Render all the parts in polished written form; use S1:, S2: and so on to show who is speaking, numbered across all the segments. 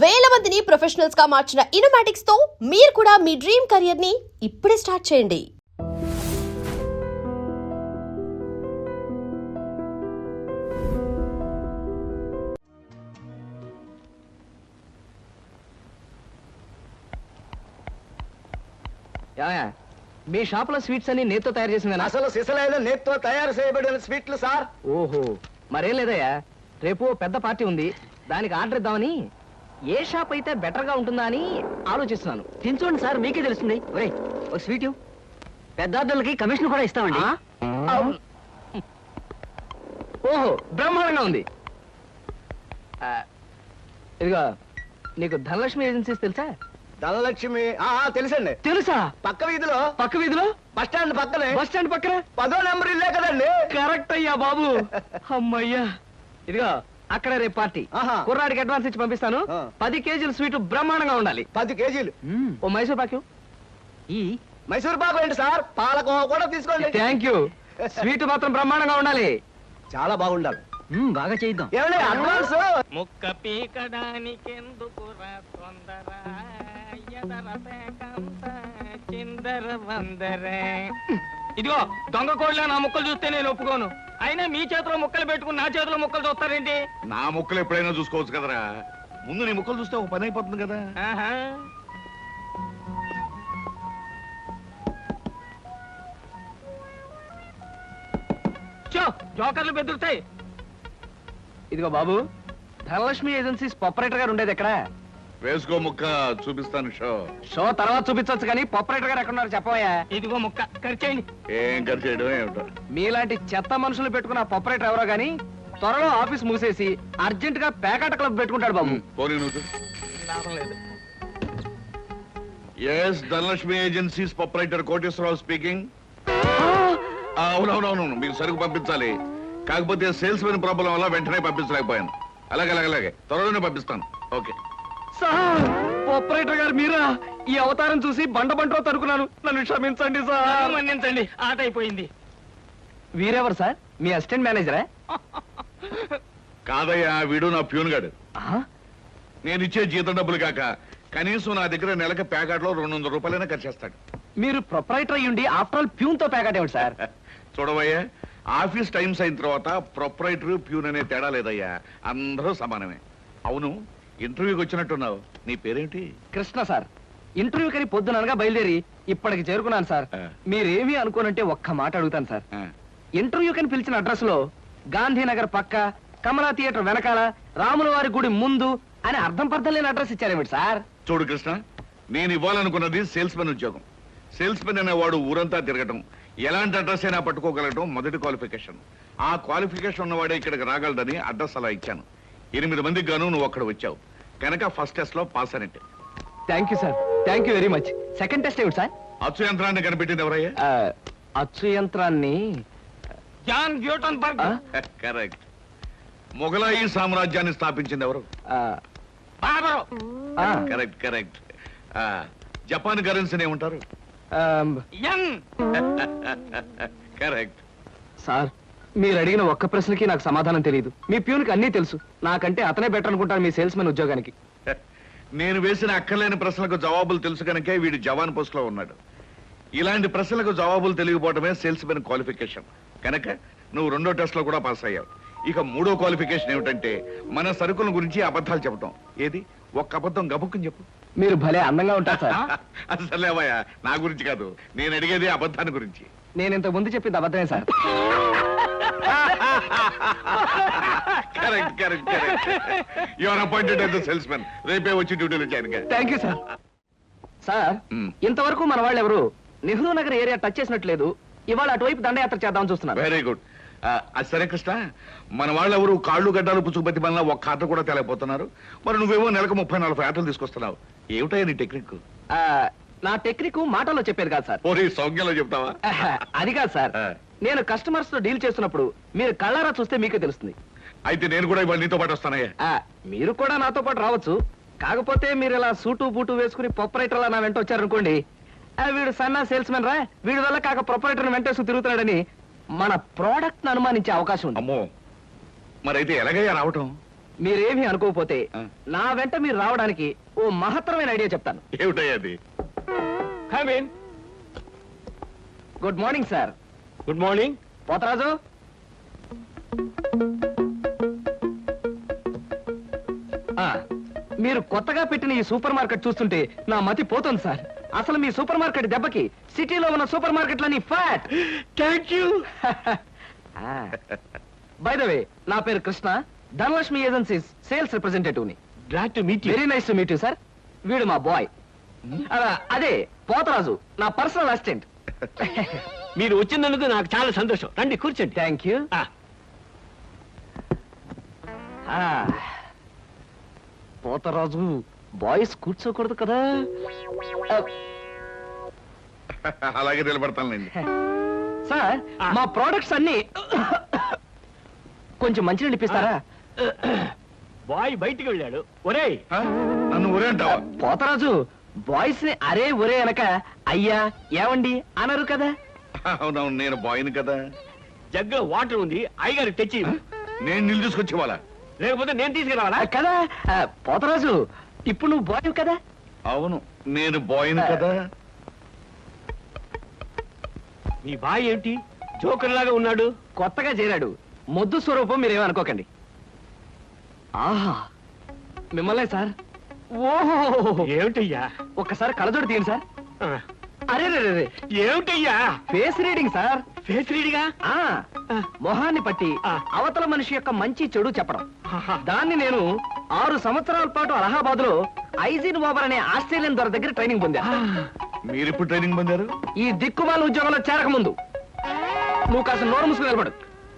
S1: వేల మందిని ప్రొఫెషనల్స్ గా మార్చిన ఇనోమాటిక్స్ తో మీరు కూడా మీ డ్రీమ్ కెరియర్ ని ఇప్పుడే స్టార్ట్ చేయండి.
S2: మీ షాప్ లో స్వీట్స్ అన్ని నేతో తయారు చేసిందేనా?
S3: అసలు సిసలైన నేత్తో తయారు చేయబడిన స్వీట్లు సార్.
S2: ఓహో, మరేం లేదయ్యా, రేపు పెద్ద పార్టీ ఉంది, దానికి ఆర్డర్ ఇద్దామని ఏ షాప్ అయితే బెటర్ గా ఉంటుందా అని ఆలోచిస్తున్నాను. తినచూడండి సార్, మీకే తెలుస్తుంది. ఒరే, ఒక స్వీట్ పెద్ద ఆర్డర్లకి కమిషన్ కూడా ఇస్తామండి. ఓహో, బ్రహ్మాండంగా ఉంది. ఇదిగో, నీకు ధనలక్ష్మి ఏజెన్సీస్ తెలుసా?
S3: ధనలక్ష్మి తెలుసండి.
S2: తెలుసా?
S3: పక్క వీధిలో
S2: బస్ స్టాండ్ పక్కనే. బస్ స్టాండ్ పక్కన
S3: 10వ నెంబర్ ఇల్లే కదండి.
S2: కరెక్ట్ అయ్యా బాబు. అమ్మయ్యా, ఇదిగో అక్కడ రేపు పార్టీ. కుర్రాడికి అడ్వాన్స్ ఇచ్చి పంపిస్తాను. 10 కేజీల స్వీట్ బ్రహ్మాండంగా ఉండాలి.
S3: 10 కేజీలు.
S2: ఓ మైసూర్ పాకు. ఈ
S3: మైసూర్ పాకు ఏంటి సార్, పాలకోవా కూడా తీసుకోండి.
S2: Thank you. స్వీట్ మాత్రం బ్రహ్మాండంగా ఉండాలి.
S3: చాలా బాగుండాలి.
S2: బాగా చేద్దాం.
S3: ఏమండి అడ్వాన్స్?
S4: ముక్క పీకడానికెందుకురా తొందర, ఎదర పేకంత చిందర వందరే. ఇదిగో దొంగ కోళ్ళ నా ముక్కలు చూస్తే నేను ఒప్పుకోను. అయినా మీ చేతిలో ముక్కలు పెట్టుకుని నా చేతిలో ముక్కలు చూస్తారేంటి?
S5: నా ముక్కలు ఎప్పుడైనా చూసుకోవచ్చు కదరా, ముందు నీ ముక్కలు చూస్తే ఒక పని అయిపోతుంది కదా.
S4: జోకర్లు బెదురుతాయి.
S2: ఇదిగో బాబు, ధనలక్ష్మి ఏజెన్సీస్ ప్రొపరేటర్ గారు ఉండేది ఎక్కడ?
S5: వేసుకో ముక్క, చూపిస్తాను
S2: షో తర్వాత చూపించవచ్చు కానీ ప్రొపరేటర్ గారు ఎక్కడున్నారు చెప్పవయ్యా.
S4: ఇదిగో ముక్క ఖర్చేయండి.
S5: ఏం ఖర్చు చేయడం ఏమిటో.
S2: మీలాంటి చెత్త మనుషులు పెట్టుకున్న ప్రొపరేటర్ ఎవరో గానీ త్వరలో ఆఫీస్ మూసేసి అర్జెంట్ గా పేకాట క్లబ్ పెట్టుకుంటాడు బాబు.
S5: పోనీ నువ్వు.
S4: లాభం లేదు.
S5: Yes, Dhanalakshmi agencies proprietor Koteswararao speaking. అవునవునవును, మీకు సరుకు పంపించాలి, కాకపోతే సేల్స్ మెన్ ప్రాబ్లం వల్ల వెంటనే పంపించలేకపోయాను. అలాగే త్వరలోనే పంపిస్తాను. ఓకే
S2: సార్, ప్రొపరేటర్ గారు మీరా? ఈ అవతారం చూసి బండలో తరుకున్నాను, నన్ను క్షమించండి సార్.
S4: మన్నించండి, ఆట అయిపోయింది.
S2: వీరెవరు సార్? మీ అసిస్టెంట్ మేనేజరా?
S5: కాదయ్యా, వీడు నా ప్యూన్ గాడు. నేను ఇచ్చే జీతం డబ్బులు కాక కనీసం నా దగ్గర నెలకి ప్యాకెట్లో 200 రూపాయలైనా ఖర్చు చేస్తాడు.
S2: మీరు ప్రొపరైటర్ అయ్యుండి ఆఫ్టర్ ఆల్ ప్యూన్ తో ప్యాకెట్ ఏమిటి సార్?
S5: చూడవయ్యా, ఆఫీస్ టైమ్స్ అయిన తర్వాత ప్రొపరైటర్ ప్యూన్ అనే తేడా లేదయ్యా, అందరూ సమానమే. అవును, ఇంటర్వ్యూకి వచ్చినట్టున్నావు, నీ పేరేంటి?
S2: కృష్ణ సార్. ఇంటర్వ్యూ కని పొద్దుననగా బయలుదేరి ఇప్పటికి చేరుకున్నాను సార్. మీరేమీ అనుకోనంటే ఒక్క మాట అడుగుతాను సార్. ఇంటర్వ్యూ కని పిలిచిన అడ్రస్ లో గాంధీనగర్ పక్క, కమలా థియేటర్ వెనకాల, రాముల వారి గుడి ముందు అని అర్థం పర్థం లేని అడ్రస్ ఇచ్చారేమిటి సార్?
S5: చూడు కృష్ణ, నేను ఇవ్వాలనుకున్నది సేల్స్ మెన్ ఉద్యోగం. సేల్స్ మెన్ అనేవాడు ఊరంతా తిరగటం, ఎలాంటి అడ్రస్ అయినా పట్టుకోగలగటం మొదటి క్వాలిఫికేషన్. ఆ క్వాలిఫికేషన్ ఉన్నవాడే ఇక్కడికి రాగలడని అడ్రస్ అలా ఇచ్చాను. 8 మందికి గాను నువ్వు అక్కడ వచ్చావు కనుక ఫస్ట్ టెస్ట్ లో పాస్ అనేట్టు.
S2: Thank you sir, thank you very much. Second test ఏమిటి సార్?
S5: అచ్చు యంత్రాన్ని కనిపెట్టింది ఎవరయ్యా?
S2: అచ్చు యంత్రాన్ని
S4: జాన్ గ్యూటన్బర్గ్.
S5: కరెక్ట్. మొఘలాయి సామ్రాజ్యాన్ని స్థాపించింది ఎవరు?
S4: బాబరు.
S5: కరెక్ట్. జపాన్ కరెన్సీని ఏమంటారు?
S4: యన్.
S5: కరెక్ట్.
S2: సార్, మీరు అడిగిన ఒక్క ప్రశ్నకి నాకు సమాధానం తెలియదు. మీ ప్యూన్కి అన్నీ తెలుసు, నాకంటే అతనే బెటర్ అనుకుంటాను మీ సేల్స్ మెన్ ఉద్యోగానికి.
S5: నేను వేసిన అక్కర్లేని ప్రశ్నలకు జవాబులు తెలుసు కనుకే వీడు జవాన్ పోస్ట్ లో ఉన్నాడు. ఇలాంటి ప్రశ్నలకు జవాబులు తెలియకపోవడమే సేల్స్ మెన్ క్వాలిఫికేషన్. కనుక నువ్వు 2వ టెస్ట్ లో కూడా పాస్ అయ్యావు. ఇక 3వ క్వాలిఫికేషన్ ఏమిటంటే మన సరుకుల గురించి అబద్ధాలు చెప్పడం. ఏది, ఒక్క అబద్ధం గబుక్కుని చెప్పు.
S2: మీరు భలే అందంగా ఉంటారు సార్.
S5: అసలేవయ్యా, నా గురించి కాదు, నేను అడిగేది అబద్ధాన్ని గురించి.
S2: నేను ఇంతకు ముందు చెప్పింది అబద్ధమే sir.
S5: Correct. You are appointed as the salesman. రేపే వచ్చి డ్యూటీలో జాయిన్ గా.
S2: Thank you sir. సార్, ఇంతవరకు మన వాళ్ళు ఎవరు నెహ్రూ నగర్ ఏరియా టచ్ చేసినట్లేదు. ఇవాళ అటువైపు దండయాత్ర చేద్దామని చూస్తున్నారు.
S5: Very good. అది సరే కృష్ణ, మన వాళ్ళు ఎవరు కాళ్ళు గడ్డాలు పుచ్చుకుపతి వల్ల ఒక్క ఆట కూడా తెలియపోతున్నారు. మరి నువ్వేమో నెలకు 30-40 ఆటలు తీసుకొస్తున్నావు. ఏమిటయ్యా నీ టెక్నిక్?
S2: నా టెక్నిక్ మాటల్లో చెప్పేది కాదు సార్.
S5: ఓరి సౌజ్ఞలో చెప్తావా?
S2: అది కాదు సార్, నేను కస్టమర్స్ తో డీల్ చేస్తున్నప్పుడు మీరు కళ్ళారా చూస్తే మీకే తెలుస్తుంది.
S5: అయితే నేను కూడా ఇవాళ నీతో పాటు వస్తానయ్యా.
S2: మీరు కూడా నాతో పాటు రావచ్చు. కాకపోతే మీరు ఇలా సూటు బూటు వేసుకుని ప్రొపరైటర్ లా నా వెంట వచ్చారనుకోండి, వీడు సన్నా సేల్స్ మెన్ రా, వీడి వల్ల కాక ప్రొపరైటర్ వెంటేసుకు తిరుగుతున్నాడని మన ప్రోడక్ట్ ను అనుమానించే అవకాశం ఉంది.
S5: అమ్మో, మరైతే ఎలాగయ్యా రావటం?
S2: మీరేమీ అనుకోకపోతే
S5: ఆ.
S2: నా వెంట మీరు రావడానికి ఓ మహత్తరమైన ఐడియా చెప్తాను.
S5: ఏమిటయ్యా అది?
S4: Come in.
S2: Good morning sir.
S4: Good morning.
S2: Potharaju, ఆ, మీరు కొత్తగా పెట్టిన ఈ సూపర్ మార్కెట్ చూస్తుంటే నా మతి పోతుంది సార్. అసలు మీ సూపర్ మార్కెట్ దెబ్బకి సిటీలో ఉన్న సూపర్ మార్కెట్లని ఫ్యాట్.
S4: Thank you.
S2: By the way, నా పేరు Krishna, Dhanalakshmi agencies sales representative ని.
S4: Glad to meet you.
S2: Very nice to meet you sir. వీడు మా బాయ్. అదే పోతరాజు, నా పర్సనల్ అసిస్టెంట్.
S4: మీరు వచ్చినందుకు నాకు చాలా సంతోషం. రండి కూర్చోండి.
S2: Thank you. పోతరాజు, బాయ్స్ కూర్చోకూడదు కదా.
S5: అలాగే నిలబడతానులేండి.
S2: సార్, మా ప్రోడక్ట్స్ అన్ని కొంచెం మంచినీళ్ళు ఇప్పిస్తారా?
S4: బాయ్ బయటికి వెళ్ళాడు. ఒరేయ్,
S5: ఆ? నన్ను ఊరే అంటావా?
S2: పోతరాజు, బాయ్స్ ని అరే ఒరే అనక అయ్యా ఏవండి అనరు కదా.
S5: అవునవును, నేను బాయ్ని కదా.
S4: జగ్గులో వాటర్ ఉంది, అయ్యగారు తెచ్చి ఇవ్వు.
S5: నేను నీళ్ళు తీసుకొచ్చి ఇవ్వాలా?
S4: లేకపోతే నేను తీసుకురావాలా?
S2: కదా. పోతరాజు, ఇప్పుడు నువ్వు బాయ్ కదా.
S5: అవును, నేను బాయ్ని కదా.
S4: మీ బాయ్ ఏంటి జోకర్ లాగా ఉన్నాడు?
S2: కొత్తగా చేరాడు, మొద్దు స్వరూపం, మీరేమనుకోకండి. ఆహా, మిమ్మల్నే సార్. ఓహో,
S4: ఏమిటయ్యా?
S2: ఒక్కసారి కళ్ళజోడు తీయండి సార్.
S4: ఆ,
S2: అరే రే రే,
S4: ఏమిటయ్యా?
S2: Face reading sir.
S4: ఫేస్ రీడిగా?
S2: ఆ, మొహాన్ని పట్టి
S4: ఆ.
S2: అవతల మనిషి యొక్క మంచి చెడు చెప్పడం. దాన్ని నేను 6 సంవత్సరాల పాటు అలహాబాద్ లో ఐజిన్ ఓబర్ అనే ఆస్ట్రేలియన్ దొర దగ్గర ట్రైనింగ్ పొందా.
S5: మీరెప్పుడు ట్రైనింగ్ పొందారు?
S2: ఈ దిక్కుమాల ఉద్యోగంలో చేరక ముందు. నువ్వు కాస్త నోరు మూసుకుని నిలబడు.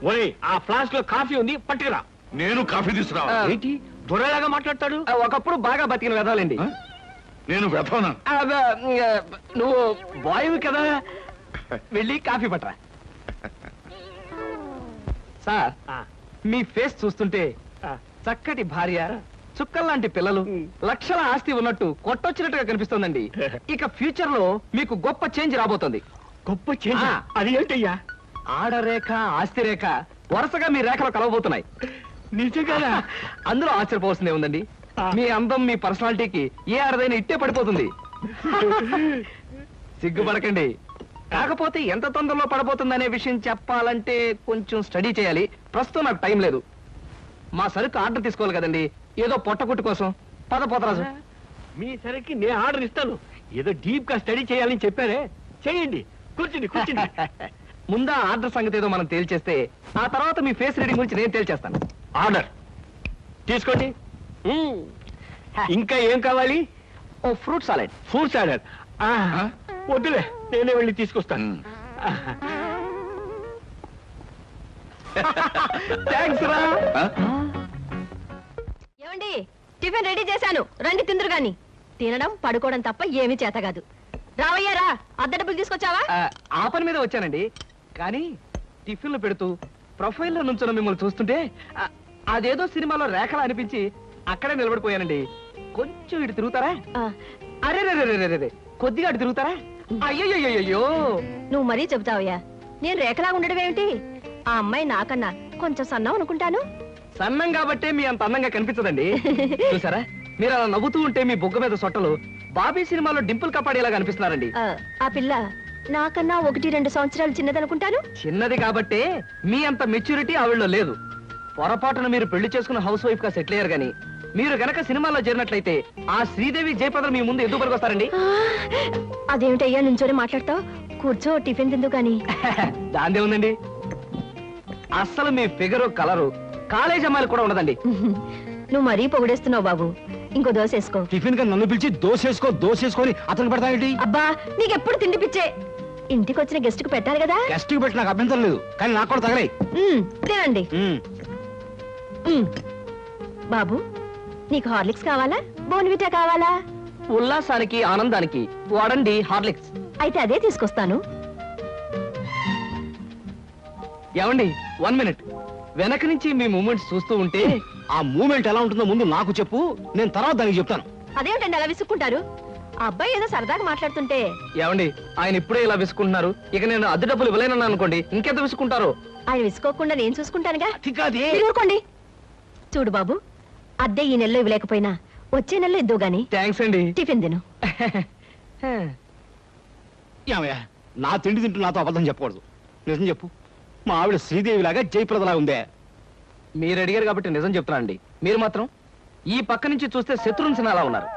S4: ఒరేయ్, ఆ ఫ్లాస్క్ లో కాఫీ ఉంది, పట్టుకురా.
S5: నేను కాఫీ తీసుకురా.
S2: ఆ.
S4: ఏంటి దొరలాగా మాట్లాడతాడు?
S2: ఒకప్పుడు బాగా బతికిన వెదాలండి.
S5: నేను వెతవనా?
S2: నువ్వు బాయ్ కదా, వెళ్ళి కాఫీ పట్టరా. సార్,
S4: ఆ,
S2: మీ ఫేస్ చూస్తుంటే
S4: ఆ.
S2: చక్కటి భార్య, చుక్కల్లాంటి పిల్లలు, లక్షల ఆస్తి ఉన్నట్టు కొట్టొచ్చినట్టుగా కనిపిస్తోందండి. ఇక ఫ్యూచర్ లో మీకు గొప్ప చేంజ్ రాబోతోంది.
S4: గొప్ప చేంజ్.
S2: ఆ.
S4: అది ఏంటయ్యా?
S2: ఆడరేఖ, ఆస్తి రేఖ వరుసగా మీ రేఖలో కలవబోతున్నాయి.
S4: నిజంగానా?
S2: అందులో ఆశ్చర్యపోవాల్సిందే ఉందండి.
S4: ఆ.
S2: మీ అందం, మీ పర్సనాలిటీకి ఏ ఆడదైనా ఇట్టే పడిపోతుంది. సిగ్గుపడకండి. కాకపోతే ఎంత తొందరలో పడబోతుందనే విషయం చెప్పాలంటే కొంచెం స్టడీ చేయాలి. ప్రస్తుతం నాకు టైం లేదు. మా సరుకు ఆర్డర్ తీసుకోవాలి కదండి, ఏదో పొట్టకుట్టు కోసం. పద పోతరాజు.
S4: మీ సరికి నేను ఆర్డర్ ఇస్తాను. ఏదో డీప్ గా స్టడీ చేయాలని చెప్పారే, చేయండి. కూర్చుండి కూర్చుండి.
S2: ముందా ఆర్డర్ సంగతి ఏదో మనం తేల్చేస్తే ఆ తర్వాత మీ ఫేస్ రీడింగ్ గురించి నేను తేల్చేస్తాను.
S4: ఆర్డర్ తీసుకోండి. ఇంకా ఏం కావాలి?
S2: ఓ ఫ్రూట్ సాలెడ్.
S4: Fruit salad. వద్దులే, నేనే వెళ్ళి తీసుకొస్తాను.
S2: థ్యాంక్స్ రా.
S1: ఏమండి, టిఫిన్ రెడీ చేశాను, రండి తిందురు గాని. తినడం పడుకోవడం తప్ప ఏమీ చేత కాదు. రావయ్యారా, అద్దె డబ్బులు తీసుకొచ్చావా?
S2: ఆ పని మీద వచ్చానండి. కానీ టిఫిన్లు పెడుతూ ప్రొఫైల్లో నుంచున్న మిమ్మల్ని చూస్తుంటే అదేదో సినిమాలో రేఖలా అనిపించి అక్కడే నిలబడిపోయానండి. కొంచెం ఇటు తిరుగుతారా?
S1: ఆ,
S2: అరే రే రే రే రే, కొద్దిగా అటు తిరుగుతారా? అయ్యో,
S1: నువ్వు మరీ చెబుతావయ్యా. నేను రేఖలా ఉండడం ఏమిటి? ఆ అమ్మాయి నాకన్నా కొంచెం సన్నం అనుకుంటాను.
S2: సన్నం కాబట్టే మీ అంత అందంగా కనిపించదండి. చూసారా, మీరు అలా నవ్వుతూ ఉంటే మీ బొగ్గ మీద సొట్టలు బాబీ సినిమాలో డింపుల్ కపాడేలాగా అనిపిస్తున్నారండి.
S1: ఆ పిల్ల నాకన్నా 1-2 సంవత్సరాలు చిన్నదనుకుంటాను.
S2: చిన్నది కాబట్టే మీ అంత మెచ్యూరిటీ ఆవిడలో లేదు. పొరపాటున మీరు పెళ్లి చేసుకున్న హౌస్ వైఫ్ గా సెటిల్ అయ్యారు గాని మీరు గనక సినిమాలో చేరినట్లయితే ఆ శ్రీదేవి జయప్రద మీ ముందు ఎందుకు పనికొస్తారండి?
S1: అదేమిటయ్యా నుంచోని మాట్లాడతావు? కూర్చో, టిఫిన్ తిందు గాని.
S2: దాందే ఉందండి. అస్సలు మీ ఫిగరు, కలరు కాలేజ్ అమ్మాయిలు కూడా ఉండదండి.
S1: నువ్వు మరీ పొగిడేస్తున్నావు బాబు. ఇంకో దోశ వేసుకో.
S3: టిఫిన్ గా నన్ను పిలిచి దోసేసుకొని అతను పెడతానండి.
S1: అబ్బా, నీకెప్పుడు తిండి పిచ్చే. ఇంటికి వచ్చిన గెస్ట్ కు పెట్టాలి కదా.
S3: గెస్ట్ కి పెట్టి నాకు అభ్యంతరం లేదు, కానీ నాకు కూడా తగలే.
S1: తినండి. బాబు, నీకు హార్లిక్స్ కావాలా, బోన్విటా కావాలా?
S2: ఉల్లాసానికి, ఆనందానికి వాడండి హార్లిక్స్.
S1: అయితే అదే తీసుకొస్తాను.
S2: ఏమండి, 1 మినిట్. వెనక నుంచి మీ మూమెంట్స్ చూస్తూ ఉంటే
S3: ఆ మూమెంట్ ఎలా ఉంటుందో ముందు నాకు చెప్పు, నేను తర్వాత దానికి చెప్తాను.
S1: అదేమిటండి అలా విసుక్కుంటారు? ఆ అబ్బాయి ఏదో సరదాగా మాట్లాడుతుంటే.
S2: ఏమండి, ఆయన ఇప్పుడే ఇలా విసుకుంటున్నారు. ఇక నేను అద్దె డబ్బులు ఇవ్వలేనన్నా అనుకోండి, ఇంకెంత విసుకుంటారు.
S1: ఆయన విసుకోకుండా నేను చూసుకుంటానుగా.
S3: అది కాదే.
S1: మీరు ఊరుకోండి. చూడు బాబు, అద్దె ఈ నెలలో ఇవ్వలేకపోయినా వచ్చే నెలలో ఇద్దు గాని
S2: థ్యాంక్స్ అండి.
S1: టిఫిన్ తిను.
S3: ఏమయ్యా, నా తిండి తింటూ నాతో అబద్ధం చెప్పకూడదు. నిజం చెప్పు, మా ఆవిడ శ్రీదేవిలాగా జయప్రదలా ఉందే?
S2: మీరు అడిగారు కాబట్టి నిజం చెప్తున్నా అండి. మీరు మాత్రం ఈ పక్క నుంచి చూస్తే శత్రుఘ్న సిన్హా ఉన్నారు.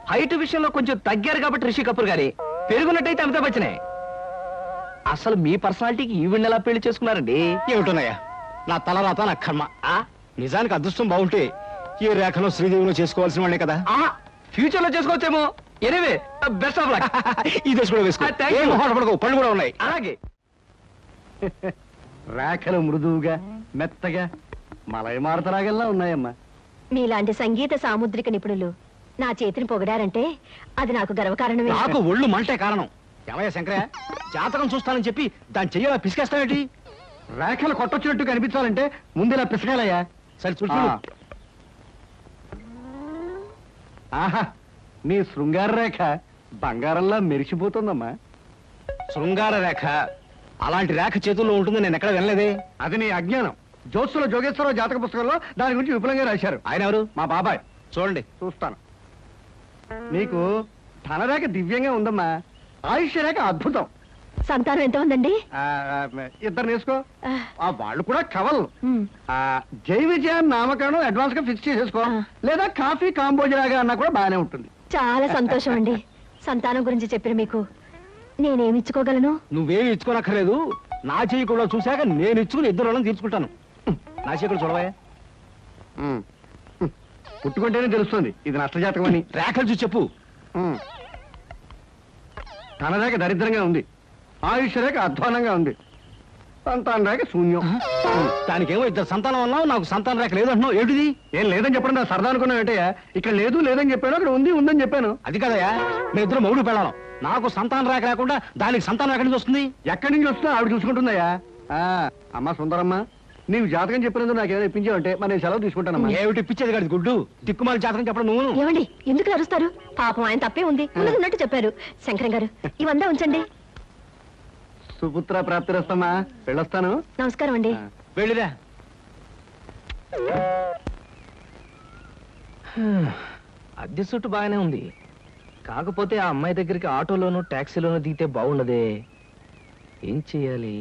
S2: హైట్ విషయంలో కొంచెం తగ్గారు కాబట్టి రిషి కపూర్ గారి, పెరుగున్నట్టయితే అమితాబ్ బచ్చనే. అసలు మీ పర్సనాలిటీకి ఈవిడ్ని ఎలా పెళ్లి చేసుకున్నారండి?
S3: ఏమిటోనయ్యా, నా తలరాత నా కర్మ. నిజానికి అదృష్టం బాగుంటే ఏ రేఖలో శ్రీదేవిలో చేసుకోవాల్సిన వాడే కదా.
S2: ఫ్యూచర్ లో చేసుకోవచ్చేమో. Anyway, best of luck.
S3: ఈ దశ కూడా వేసుకో.
S2: Thank you.
S3: ఏం మొహమాటపడకు, పళ్ళు కూడా ఉన్నాయి.
S2: అలాగే.
S3: రేఖలు మృదువుగా మెత్తగా మలయమారుతరాగల్లా ఉన్నాయమ్మా.
S1: మీలాంటి సంగీత సాముద్రిక నిపుణులు నా చేతిని పొగిడారంటే అది నాకు గర్వకారణమే.
S3: నాకు ఒళ్ళు మంటే కారణం. ఏమయ్యా శంకరయ్య, జాతకం చూస్తానని చెప్పి దాన్ని చెయ్యాలా పిసికేస్తావేంటి? రేఖలు కొట్టొచ్చినట్టు కనిపించాలంటే ముందు ఇలా పిసకాలయ్యా. సరే చూడు. ఆహా, నీ శృంగార రేఖ బంగారంలా మెరిసిపోతుందమ్మా. శృంగార రేఖ అలాంటి రేఖ చేతుల్లో ఉంటుందని నేను ఎక్కడ వినలేదే. అది నీ అజ్ఞానం. జోత్సుల జోగేశ్వరరావు జాతక పుస్తకంలో దాని గురించి విపులంగా రాశారు. ఆయన ఎవరు? మా బాబాయ్. చూడండి, చూస్తాను. నీకు ధనరేఖ దివ్యంగా ఉందమ్మా. ఆయుష్య రేఖ అద్భుతం.
S1: సంతానం ఎంత ఉందండి?
S3: ఇద్దరు నేసుకో. వాళ్ళు కూడా కవల్.
S1: ఉమ్.
S3: జై విజయాన్ని నామకరణం అడ్వాన్స్ గా ఫిక్స్ చేసేసుకో. లేదా కాఫీ కాంబోజరాగా అన్నా కూడా బాగానే ఉంటుంది.
S1: చాలా సంతోషం అండి. సంతానం గురించి చెప్పిన మీకు నేనేమి ఇచ్చుకోగలను?
S3: నువ్వేమి ఇచ్చుకోనక్కర్లేదు. నా చెయ్యి కూడా చూశాక నేను ఇచ్చుకుని ఇద్దరు వాళ్ళని తీర్చుకుంటాను. నా చెయ్యి కూడా చూడవా. పుట్టుకుంటేనే తెలుస్తుంది ఇది నష్టజాతకం అని. రేఖలు చూసి చెప్పు. ధనరేఖ దరిద్రంగా ఉంది. ఆయుష్ రేఖ అధ్వానంగా ఉంది. సంతాన రేఖ శూన్యం. దానికేమో ఇద్దరు సంతానం అన్నావు, నాకు సంతాన రేఖ లేదంటున్నావు. ఏమిటిది? ఏం లేదని చెప్పడం నా సరదా అనుకున్నావు ఏంటయ్యా? ఇక్కడ లేదు లేదని చెప్పాను, అక్కడ ఉంది ఉందని చెప్పాను. అది కదయ్యా, మీ ఇద్దరు మౌడు పెళ్ళాం. నాకు సంతాన రేఖ లేకుండా దానికి సంతానం ఎక్కడి నుంచి వస్తుంది? ఎక్కడి నుంచి వస్తుందో ఆవిడ చూసుకుంటుందయ్యా. అమ్మా సుందరమ్మ, నీవు జాతకం చెప్పినందుకు నాకు ఏమైనా ఇప్పించావంటే మరి నేను సెలవు తీసుకుంటానమ్మా. ఏమిటి ఇప్పించేది కాదు గుడ్డు, దిక్కుమాలి జాతకం చెప్పడం నువ్వు.
S1: ఏమండి, ఎందుకు అరుస్తారు? పాపం ఆయన తప్పే ఉంది, ఉన్నట్టు చెప్పారు. శంకరం గారు, ఇవంతా ఉంచండి.
S3: సుపుత్ర ప్రాప్తిరస్తమ్మా, వెళ్ళొస్తాను.
S1: నమస్కారం అండి.
S3: వెళ్ళిరా.
S2: అద్దె చుట్టూ బాగానే ఉంది. కాకపోతే ఆ అమ్మాయి దగ్గరికి ఆటోలోనూ టాక్సీలోనూ దిగితే బాగుండదే. ఏం చెయ్యాలి?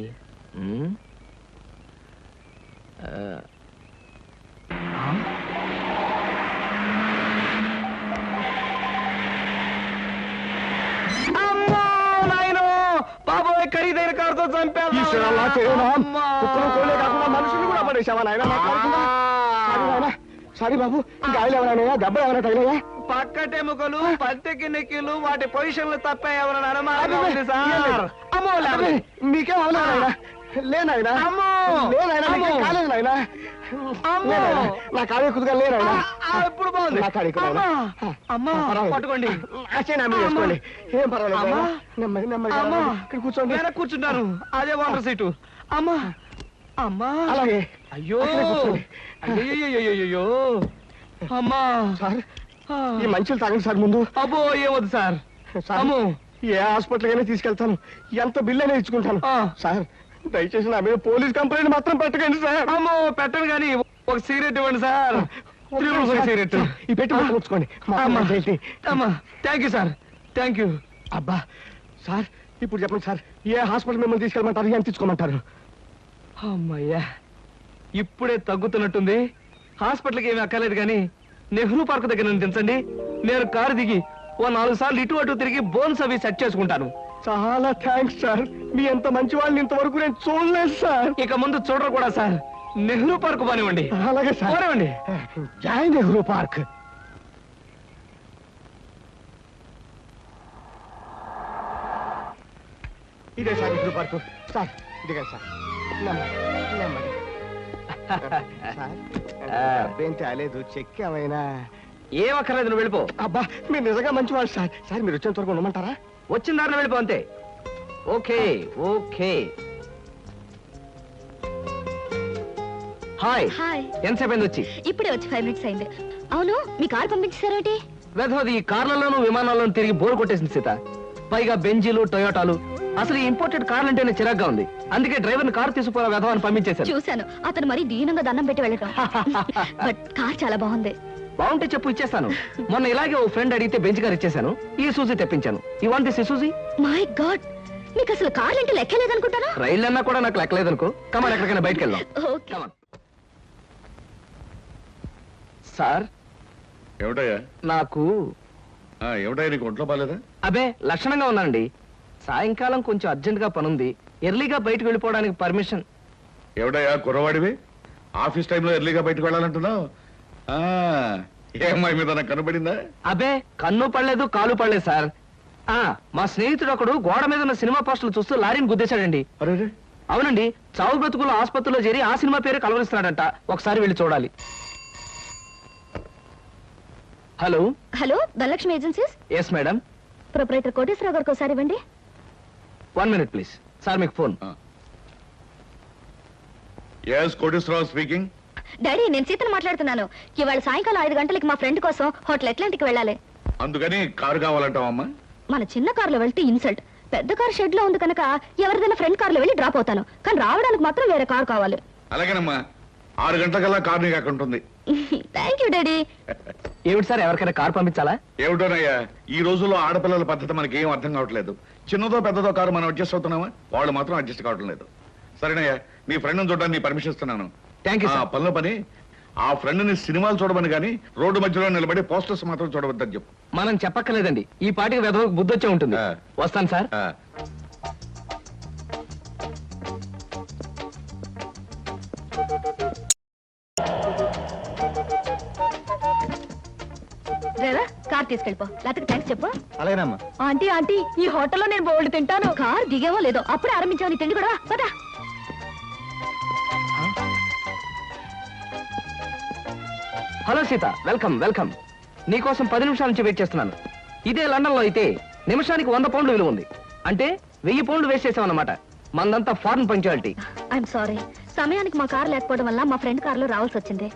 S2: బాబోయ్, ఖరీదైన కారుతో చంపాను.
S3: మనుషులు కూడా పడేసావా నాయన? సారీ బాబు, గాయలు ఎవరైనా దెబ్బలు ఎవరైనా తగిలాయా?
S2: పక్కటెముకలు, పత్తెకి నెక్కిలు, వాటి పొజిషన్లు తప్ప ఎవరైనా అనుమానం ఉంది సార్. అమ్మో,
S3: మీకేం అవునా లేనాయనా? లేనాయనా, మీకేం కాలేదు నాయనా. నా కాళీ కుదుగా లేనాయనా.
S2: ఇప్పుడు బాగుంది.
S3: నా కాళీ కుదుగా.
S2: అమ్మా, పట్టుకోండి.
S3: వేసుకోండి, ఏం పర్వాలేదు. నెమ్మది నెమ్మది ఇక్కడ కూర్చోండి.
S2: వెనక్కి కూర్చుంటారు, అదే వాటర్ సీటు. అమ్మా అమ్మా.
S3: అలాగే.
S2: అయ్యో అయ్యో అమ్మా.
S3: సార్, ఈ మంచులు తాగండి సార్ ముందు.
S2: అబ్బో, ఏమొద్దు సార్.
S3: అమ్మో, ఏ హాస్పిటల్ అయినా తీసుకెళ్తాను, ఎంత బిల్ అయినా ఇచ్చుకుంటాను. సార్, దయచేసి నా మీద పోలీస్ కంప్లైంట్ మాత్రం పెట్టకండి సార్.
S2: అమ్మో, పెట్టను కానీ ఒక సిగరెట్ ఇవ్వండి సార్. సిగరెట్
S3: ఈ పెట్టి ఉంచుకోండి.
S2: అమ్మా, thank you sir, thank you.
S3: అబ్బా సార్, ఇప్పుడు చెప్పండి సార్, ఏ హాస్పిటల్ మిమ్మల్ని తీసుకెళ్ళమంటారు, ఎంత తీసుకోమంటారు?
S2: అమ్మయ్యా, ఇప్పుడే తగ్గుతున్నట్టుంది. హాస్పిటల్కి ఏమీ అక్కర్లేదు కానీ నెహ్రూ పార్క్ దగ్గర నన్ను దించండి. నేను కారు దిగి ఓ 4 సార్లు ఇటు అటు తిరిగి బోన్స్ అవి సెట్ చేసుకుంటాను.
S3: చాలా థ్యాంక్స్ సార్, మీ ఎంత మంచి వాళ్ళని ఇంతవరకు నేను చూడలేదు సార్.
S2: ఇక ముందు చూడరు కూడా సార్. నెహ్రూ పార్క్ పోనివ్వండి.
S3: అలాగే సార్,
S2: పోనివ్వండి.
S3: జై నెహ్రూ పార్క్. ఇదే సార్ నెహ్రూ పార్క్. సార్ ఇదిగా సార్, నెమ్మది. అబ్బేం తేలేదు, చెక్ ఏమైనా?
S2: ఏం అక్కర్లేదు, నువ్వు వెళ్ళిపో.
S3: అబ్బా, మీరు నిజంగా మంచివాళ్ళు సార్. సార్, మీరు వచ్చేంత వరకు ఉండమంటారా?
S2: వచ్చిన దారిలో వెళ్ళిపో అంతే. Okay okay. హాయ్.
S1: హాయ్.
S2: ఎంతసేపు అయింది వచ్చి?
S1: ఇప్పుడే వచ్చి 5 minutes అయింది. అవును, మీ కార్ పంపించారేంటి?
S2: వెధవది ఈ కార్లలోనూ విమానాల్లోనూ తిరిగి బోర్ కొట్టేసింది సీత. పైగా బెంజీలు, టొయోటాలు. అసలు ఈ ఇంపోర్టెడ్ కార్లు అంటేనే చిరాగ్గా ఉంది. అందుకే డ్రైవర్ని కారు తీసుకుపోయిన వెధవాన్ని పంపించేశాను.
S1: చూశాను, అతను మరీ దీనంగా దండం పెట్టి వెళ్ళటం. బట్ కార్ చాలా బాగుంది.
S2: బాగుంటే చెప్పు, ఇచ్చేస్తాను. మొన్న ఇలాగే ఓ ఫ్రెండ్ అడిగితే బెంచ్ కార్ ఇచ్చేసాను. ఈ సూజీ తెప్పించాను. ఈ వాంట్ దిస్ సూజీ.
S1: మై గాడ్, మీకు అసలు కార్లు అంటే లెక్కలేదనుకుంటారా?
S2: రైళ్ళు అన్నా కూడా నాకు లెక్కలేదనుకో. కమాన్, ఎక్కడికైనా బయటకు వెళ్దాం.
S1: ఓకే.
S2: కమాన్. సార్,
S5: ఏమిటయ్యా?
S2: నాకు
S5: ఏమిటయ్యా, నీకు ఒంట్లో బాలేదా?
S2: అబే లక్షణంగా ఉన్నానండి. సాయంకాలం కొంచెం అర్జెంట్ గా పనుంది. ఎర్లీగా బయటకు వెళ్ళిపోవడానికి పర్మిషన్.
S5: ఏమిటయ్యా కుర్రవాడివి, ఆఫీస్ టైంలో ఎర్లీగా బయటకు వెళ్ళాలంటున్నావు? ఏ అమ్మాయి మీద నాకు కనబడిందా?
S2: అబే కన్ను పడలేదు, కాలు పడలేదు సార్. మా స్నేహితుడు ఒకడు గోడ మీద ఉన్న సినిమా పోస్టులు చూస్తూ లారీని గుద్దేశాడండి.
S5: అరే,
S2: అవునండి, చావు బ్రతుకుల్లో ఆసుపత్రిలో చేరి ఆ సినిమా పేరు కలవరిస్తున్నాడంట. ఒకసారి వెళ్ళి చూడాలి. Hello
S1: hello, Dhanalakshmi agencies.
S2: Yes madam.
S1: Proprietor Koteswararao గారికి ఒకసారి ఇవ్వండి.
S2: 1 minute ప్లీజ్. సార్ మీకు phone.
S5: Yes, Koteswararao speaking.
S1: Daddy, నేను సీతను మాట్లాడుతున్నాను. ఇవాళ సాయంకాలం 5 గంటలకి మా ఫ్రెండ్ కోసం హోటల్ అట్లాంటికి వెళ్ళాలి.
S5: అందుకని కారు కావాలంటావమ్మా?
S1: మన చిన్న కారులో వెళ్తే ఇన్సల్ట్. పెద్ద కార్ షెడ్ లో ఉంది కనుక ఎవరిదైనా ఫ్రెండ్ కారులో వెళ్ళి డ్రాప్ అవుతాను. కానీ రావడానికి మాత్రం వేరే కారు కావాలి.
S5: అలాగేనమ్మా, 6 గంటలకల్లా కారు నీకు అక్కడ ఉంటుంది.
S1: Thank you daddy.
S2: ఏమిటి సార్, ఎవరికైనా కార్ పంపించాలా?
S5: ఏమిటోనయ్యా, ఈ రోజుల్లో ఆడపిల్లల పద్ధతి మనకి ఏం అర్థం కావట్లేదు. చిన్నదో పెద్దదో కారు మనం అడ్జస్ట్ అవుతున్నామా? వాళ్ళు మాత్రం అడ్జస్ట్ కావటం లేదు. సరేనయ్యా, నీ ఫ్రెండ్ చూడడానికి నీ పర్మిషన్ ఇస్తున్నాను.
S2: Thank you sir.
S5: పనిలో పని, ఆ ఫ్రెండ్ ని సినిమాలు చూడమని కానీ రోడ్డు మధ్యలో నిలబడి పోస్టర్స్ మాత్రం చూడవద్దని చెప్పు.
S2: మనం చెప్పక్కర్లేదండి, ఈ పాటికి వెధవకు బుద్ధి వచ్చే ఉంటుంది. వస్తాను సార్.
S1: Driver, car తీసుకెళ్ళిపో. లేకపోతే థ్యాంక్స్ చెప్పు.
S2: అలాగేనమ్మా.
S1: ఆంటీ ఆంటీ, ఈ హోటల్లో నేను బోల్డ్ తింటాను. కార్ దిగేవో లేదో అప్పుడే ఆరంభించావు నీ తిండి కూడా. పదా.
S2: Hello Sita, welcome welcome. నీకోసం 10 నిమిషాల నుంచి వెయిట్ చేస్తున్నాను. ఇదే లండన్ లో అయితే నిమిషానికి 100 పౌండ్లు విలువ ఉంది. అంటే 1000 పౌండ్లు వేస్ట్ చేసామన్నమాట. మందంతా ఫారెన్ పంక్చువాలిటీ.
S1: ఐఎమ్ సారీ, సమయానికి మా కార్ లేకపోవడం వల్ల మా ఫ్రెండ్ కార్ లో రావాల్సి వచ్చింది.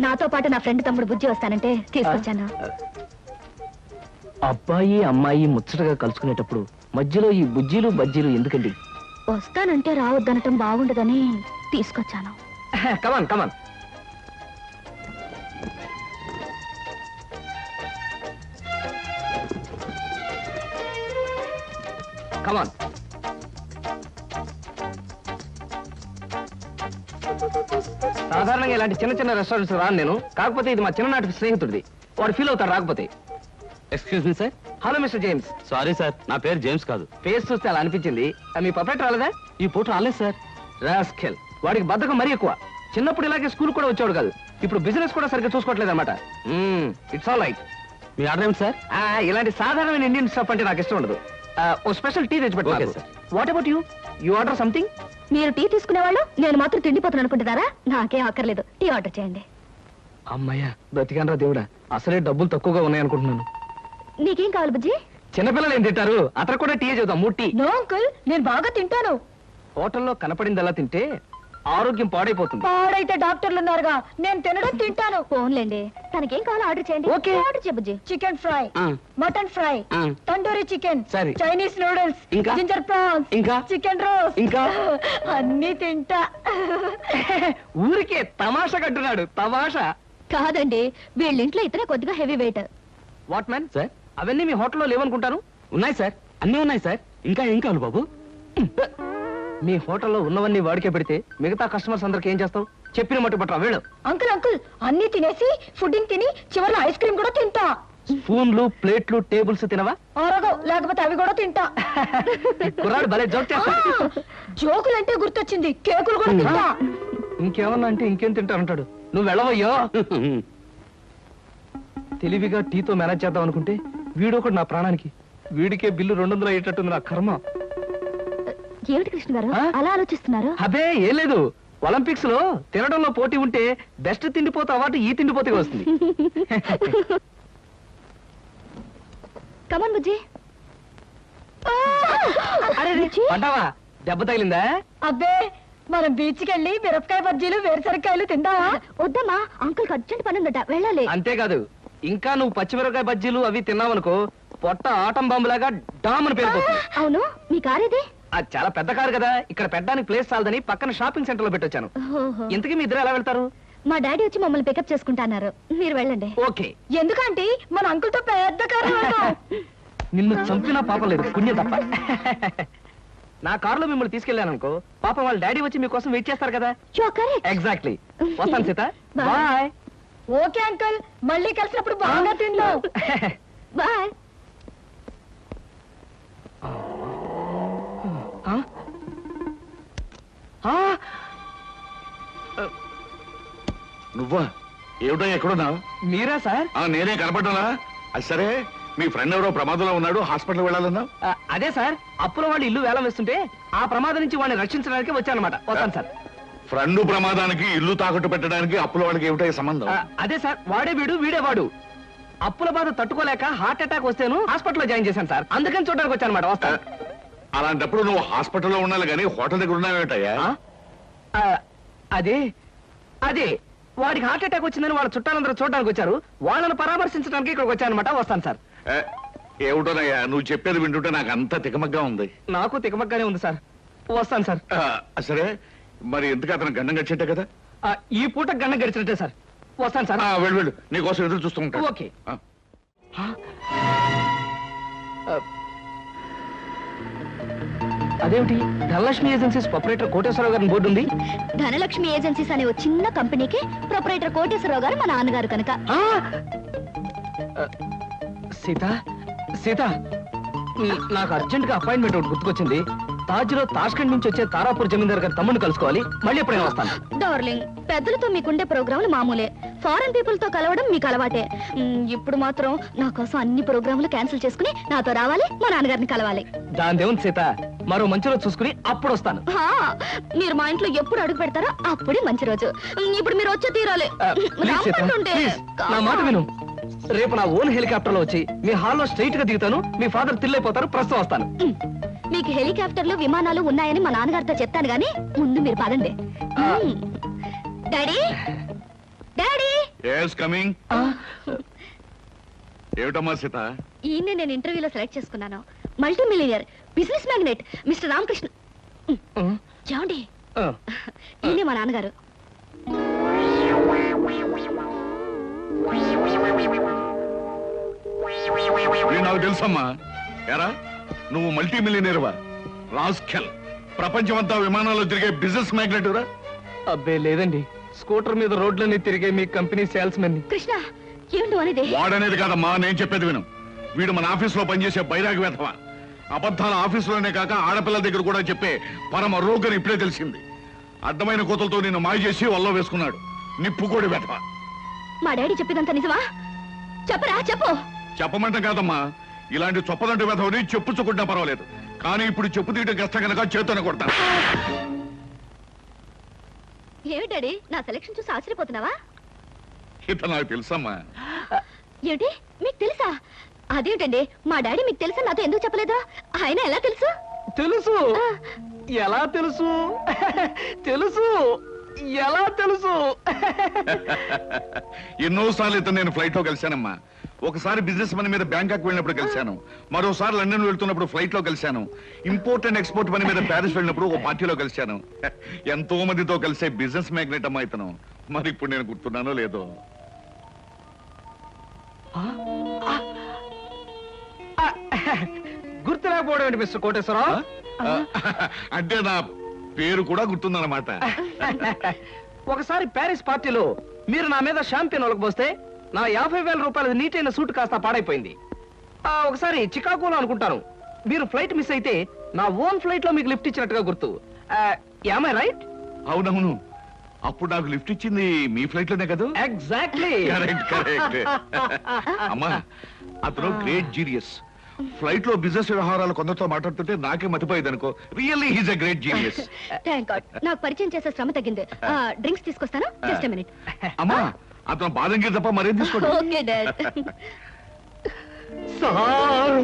S1: నాతో పాటు నా ఫ్రెండ్ తమ్ముడు బుజ్జి వస్తానంటే తీసుకొచ్చాను.
S2: అబ్బాయి అమ్మాయి ముచ్చటగా కలుసుకునేటప్పుడు మధ్యలో ఈ బుజ్జీలు బజ్జీలు ఎందుకండి?
S1: వస్తానంటే రావద్దనటం బాగుండదని తీసుకొచ్చాను.
S2: కమాన్ కమాన్. కమాన్. సాధారణంగా ఇలాంటి చిన్న చిన్న రెస్టారెంట్స్ రాను నేను. కాకపోతే ఇది మా చిన్ననాటి స్నేహితుడిది. వాడు ఫీల్ అవుతాడు రాకపోతే.
S3: Excuse me sir.
S2: Hello mister James.
S3: Sorry sir, నా పేరు జేమ్స్ కాదు.
S2: ఫేస్ చూస్తే అలా అనిపించింది. మీ పర్ఫెక్ట్ రాలేదా?
S3: ఈ పూట రాలేదు సార్.
S2: రాస్కెల్, వాడికి బద్ధకం మరీ ఎక్కువ. చిన్నప్పుడు ఇలాగే స్కూల్ కూడా వచ్చాడు కాదు. ఇప్పుడు బిజినెస్ కూడా సరిగ్గా చూసుకోవట్లేదు అనమాట. It's all right.
S3: Me order ఏమిటి సార్?
S2: ఇలాంటి సాధారణమైన ఇండియన్ స్టఫ్ అంటే నాకు ఇష్టం ఉండదు. ఓ స్పెషల్ టీ తెచ్చి
S3: Okay,
S2: పెట్టు.
S3: sir.
S2: What about you? You order something?
S1: మీరు టీ తీసుకునేవాళ్ళు, నేను మాత్రం తిండిపోతాను అనుకుంటున్నారా? నాకేం అక్కర్లేదు, టీ ఆర్డర్ చేయండి.
S2: అమ్మయ్యా, బ్రతికానరా దేవుడా. అసలే డబ్బులు తక్కువగా ఉన్నాయనుకుంటున్నాను.
S1: నీకేం కావాలి బుజ్జి?
S2: చిన్నపిల్లలు ఏం తింటారు? అతను కూడా టీ చేద్దాం. 3 టీ.
S1: నో అంకుల్, నేను బాగా తింటాను.
S2: హోటల్లో కనపడింది అలా తింటే ఆరోగ్యం పాడైపోతుంది.
S1: పాడైతే డాక్టర్లు ఉన్నారుగా, నేను తినడం తింటాను. ఫోన్లేండి, తనకేం కావాలో ఆర్డర్ చేయండి.
S2: Okay.
S1: ఆర్డర్ చేయ బుజ్జి. చికెన్ ఫ్రై,
S2: ఆ.
S1: మటన్ ఫ్రై,
S2: ఆ.
S1: తండూరి చికెన్,
S2: సరే.
S1: చైనీస్ నూడిల్స్,
S2: ఇంకా?
S1: జింజర్ ప్రాన్స్,
S2: ఇంకా?
S1: చికెన్ రోస్,
S2: ఇంకా?
S1: అన్ని తింటా.
S2: ఊరికే తమాషా కట్టున్నాడు. తమాషా
S1: కాదండి, వీళ్ళింట్లో ఇతనే కొద్దిగా heavy weight.
S2: What man
S3: sir,
S2: అవన్నీ మీ హోటల్లో లేవనుకుంటాను.
S3: ఉన్నాయి సార్, అన్నీ ఉన్నాయి సార్. ఇంకా ఏం కావాలి బాబు?
S2: మీ హోటల్లో ఉన్నవన్నీ వాడికే పెడితే మిగతా కస్టమర్స్ అందరికి ఏం చేస్తావు? చెప్పిన మట్టు పట్టరా వెళ్ళు.
S1: అంకుల్ అంకుల్, అన్ని తినేసి ఫుడ్డింగ్ తిని చివరిలో ఐస్ క్రీమ్ కూడా తింటా.
S2: స్పూన్లు, ప్లేట్లు, టేబుల్స్ తినవా?
S1: ఆరోగో, లేకపోతే అవి కూడా తింటా.
S2: కుర్రాడు భలే జోక్ చేస్తాడు.
S1: జోకులంటే గుర్తొచ్చింది, కేకులు కూడా తింటా.
S2: ఇంకేమన్నా అంటే ఇంకేం తింటానంటాడు. నువ్వు వెళ్ళవయ్యో. తెలివిగా టీతో మేనేజ్ చేద్దాం అనుకుంటే వీడొకడు నా ప్రాణానికి. వీడికే బిల్లు 200 అయ్యేటట్టుంది నా కర్మ.
S1: ఏమిటి కృష్ణ గారు
S2: ఆ?
S1: అలా ఆలోచిస్తున్నారు?
S2: అబే ఏం లేదు. ఒలింపిక్స్ లో తినడంలో పోటీ ఉంటే బెస్ట్ తిండిపోతే అవార్డు ఈ తిండిపోతే వస్తుంది.
S1: కమన్ బుజ్జి.
S2: అరే పడ్డావా? దెబ్బ తగిలిందా?
S1: అబ్బే, మనం బీచ్కి వెళ్ళి మిరపకాయ బజ్జీలు, వేరుసరికాయలు తిందామా? వద్దమ్మా, అంకుల్ అర్జెంట్ పని ఉందట, వెళ్ళాలి.
S2: అంతేకాదు, ఇంకా నువ్వు పచ్చిమిరపకాయ బజ్జీలు అవి తిన్నావనుకో పొట్ట ఆటం బాంబులాగా డామని పేరుపోతుంది.
S1: అవును, మీ కార్ ఇది?
S2: అది చాలా పెద్ద కారు కదా, ఇక్కడ పెట్టడానికి ప్లేస్ చాలదని పక్కన షాపింగ్ సెంటర్ లో పెట్టొచ్చాను.
S1: ఓహో.
S2: ఇంతకీ మీ ఇద్దరు ఎలా వెళ్తారు?
S1: మా డాడీ వచ్చి మమ్మల్ని పికప్ చేసుకుంటున్నారు, మీరు వెళ్ళండి.
S2: ఓకే.
S1: ఎందుకంటే మన అంకుల్ తో పెద్ద కారు.
S2: నిన్ను చంపినా పాపం లేదు, పుణ్యం తప్ప. నా కారులో మిమ్మల్ని తీసుకెళ్ళాను అనుకో, పాపం వాళ్ళ డాడీ వచ్చి మీకోసం వెయిట్ చేస్తారు కదా. ఎగ్జాక్ట్లీ. వస్తాను Sita.
S1: Bye.
S2: Bye.
S1: Okay uncle, మళ్ళీ కలిసినప్పుడు బాగా తిందాం. బాయ్.
S5: నువ్వా? ఏమిటో ఎక్కడున్నావు?
S2: మీరా సార్?
S5: నేనే కనపడ్డానా? అది సరే, మీ ఫ్రెండ్ ఎవరో ప్రమాదంలో ఉన్నాడు, హాస్పిటల్ వెళ్ళాలన్నా?
S2: అదే సార్, అప్పుల వాళ్ళు ఇల్లు వేలం వేస్తుంటే ఆ ప్రమాదం నుంచి వాడిని రక్షించడానికి వచ్చానమాట. వస్తాను సార్.
S5: ఫ్రెండ్ ప్రమాదానికి ఇల్లు తాకట్టు పెట్టడానికి అప్పుల వాళ్ళకి ఏమిటో సంబంధం?
S2: అదే సార్, వాడే వీడు వీడే వాడు. అప్పుల బాధ తట్టుకోలేక హార్ట్ అటాక్ వస్తేను హాస్పిటల్లో జాయిన్ చేశాను సార్, అందుకని చూడడానికి వచ్చానమాట. వస్తాను.
S5: అలాంటప్పుడు నువ్వు హాస్పిటల్లో ఉండాలి కానీ హోటల్ దగ్గర ఉన్నావేటయ్యా?
S2: అదే అదే వాడికి హార్ట్ అటాక్ వచ్చిందని వాళ్ళ చుట్టాలందరూ చూడడానికి వచ్చారు, వాళ్ళని పరామర్శించడానికి ఇక్కడికి వచ్చానమాట. వస్తాను సార్.
S5: ఏమిటోనయ్యా నువ్వు చెప్పేది వింటుంటే నాకు అంత తికమగ్గా ఉంది.
S2: నాకు తికమగ్గానే ఉంది సార్. వస్తాను సార్.
S5: సరే, మరి ఎందుకు అతను గండం గడిచేటే కదా?
S2: ఈ పూట గండం గడిచినట్టే సార్. వస్తాను సార్.
S5: వెళ్ళు వెళ్ళు, నీకోసం ఎదురు చూస్తూ ఉంటాను.
S2: ఓకే. అదేమిటి, ధనలక్ష్మి ఏజెన్సీస్ ప్రొపరేటర్ కోటేశ్వరరావు గారిని బోర్డు ఉంది.
S1: ధనలక్ష్మి ఏజెన్సీస్ అనే ఒక చిన్న కంపెనీకి ప్రొపరేటర్ కోటేశ్వరరావు గారు మా నాన్నగారు కనుక.
S2: సీత సీత, నాకు అర్జెంట్ గా అపాయింట్మెంట్ ఒకటి గుర్తుకొచ్చింది. తాజ్లో తాష్కండ్ నుంచి వచ్చే తారాపూర్ జమీందార్ గారి తమ్ముడిని కలుసుకోవాలి. మళ్ళీ ఎప్పుడైనా వస్తాను.
S1: డార్లింగ్, పెద్దలతో మీకుండే ప్రోగ్రాములు మామూలే, ఫారెన్ పీపుల్ తో కలవడం మీకు అలవాటే. ఇప్పుడు మాత్రం నా కోసం అన్ని ప్రోగ్రాములు క్యాన్సిల్ చేసుకుని నాతో రావాలి, మా నాన్నగారిని కలవాలి.
S2: దాని దేవుని సీత, మరో మంచి రోజు చూసుకుని అప్పుడు వస్తాను.
S1: మీరు మా ఇంట్లో ఎప్పుడు అడుగు పెడతారో అప్పుడే మంచి రోజు. ఇప్పుడు మీరు వచ్చే తీరాలి.
S2: ప్లీజ్ సీత, ప్లీజ్, నా మాట విను. రేపు నా ఓన్ హెలికాప్టర్ లో వచ్చి మీ హాల్లో స్ట్రైట్ గా దిగుతాను. మీ ఫాదర్ తిల్లైపోతారు. ప్రస్తుతం వస్తాను.
S1: మీకు హెలికాప్టర్లు విమానాలు ఉన్నాయని మా నాన్నగారితో చెప్తాను గానీ ముందు మీరు పదండి. Daddy daddy.
S5: కమింగ్. ఏమిటమ్మా సీత?
S1: ఈయన నేను ఇంటర్వ్యూలో సెలెక్ట్ చేసుకున్నాను. Multi millionaire, business magnate mister Ramakrishna. చూడండి, ఈయనే మా నాన్నగారు.
S5: నాకు తెలుసమ్మా. ఎరా, నువ్వు మల్టీ మిలియనర్వా? రాస్కెల్, ప్రపంచమంతా విమానాల్లో తిరిగే బిజినెస్ మ్యాగ్నెట్ రా?
S2: అబ్బే లేదండి, స్కూటర్ మీద రోడ్లన్నీ తిరిగే మీ కంపెనీ సేల్స్ మెన్.
S1: కృష్ణ, ఏమిటి అనేది?
S5: వాడనేది కాదమ్మా, నేను చెప్పేది విను. వీడు మన ఆఫీస్ లో పనిచేసే బైరాగి వేధవా. అబద్ధాల ఆఫీసులోనే కాక ఆడపిల్లల దగ్గర కూడా చెప్పే పరమ రోగని ఇప్పుడే తెలిసింది. అడ్డమైన కోతలతో నిన్ను మాయ చేసి వల్ల వేసుకున్నాడు. నిప్పుకోడి వేధవా.
S1: మా డాడీ చెప్పేదంతా నిజమా? చెప్పరా, చెప్పు.
S5: చెప్పమంట కాదమ్మా, ఇలాంటి చొప్పదంటే వేధవని చెప్పుచ్చుకుంటా పర్వాలేదు, కానీ ఇప్పుడు చెప్పు తీయడం కష్టం కనుక చేతోనే కొడతాను.
S1: ఏమి డాడీ, నా సెలక్షన్ చూసి ఆశ్చర్యపోతున్నావా?
S5: ఇత నాకు తెలుసమ్మా.
S1: ఏమిటి, మీకు తెలుసా? అదేంటండి, మా డాడీ మీకు తెలుసా నాతో ఎందుకు చెప్పలేదు? ఆయన ఎలా తెలుసు?
S2: తెలుసు. ఎలా తెలుసు? తెలుసు. ఎలా తెలుసు?
S5: ఎన్నోసార్లు ఇతను నేను ఫ్లైట్ లో కలిశానమ్మా. ఒకసారి బిజినెస్ పని మీద బ్యాంకాక్ వెళ్ళినప్పుడు కలిశాను, మరోసారి లండన్ వెళ్తున్నప్పుడు ఫ్లైట్ లో కలిశాను, ఇంపోర్ట్ అండ్ ఎక్స్పోర్ట్ పని మీద ప్యారిస్ వెళ్ళినప్పుడు ఓ పార్టీలో కలిశాను. ఎంతో మందితో కలిసే బిజినెస్ మ్యాగ్నెట్ అమ్మా ఇతను. మరి ఇప్పుడు నేను గుర్తున్నానో లేదో.
S2: గుర్తు రాకపోవడం ఏంటి మిస్టర్ కోటేశ్వరరావు?
S5: అంటే నా పేరు కూడా గుర్తుందన్నమాట.
S2: ఒకసారి ప్యారిస్ పార్టీలో మీరు నా మీద షాంపియన్ ఒలకపోస్తే నా 50,000 రూపాయల నీటైన సూట్ కాస్త పాడైపోయింది. ఒకసారి చికాగోలో అనుకుంటాను మీరు ఫ్లైట్ మిస్ అయితే నా ఓన్ ఫ్లైట్ లో మీకు లిఫ్ట్ ఇచ్చినట్టుగా గుర్తు. Am I right?
S5: అవునవును, అప్పుడు నాకు లిఫ్ట్ ఇచ్చింది మీ ఫ్లైట్ లోనే కదా?
S2: ఎగ్జాక్ట్లీ.
S5: Correct correct. అమ్మా, అతను గ్రేట్ జీనియస్. ఫ్లైట్ లో బిజినెస్ వ్యవహారాలు కొందరితో మాట్లాడుతుంటే నాకే మతిపోయేది అనుకో. Really he's a great genius.
S1: Thank God, నాకు పరిచయం చేసే శ్రమ తగ్గింది. డ్రింక్స్ తీసుకొస్తాను, జస్ట్ ఎ మినిట్.
S5: అమ్మా, అతను బాదంగిరి తప్ప మరేం తీసుకోండి.
S1: Okay dad.
S2: సార్.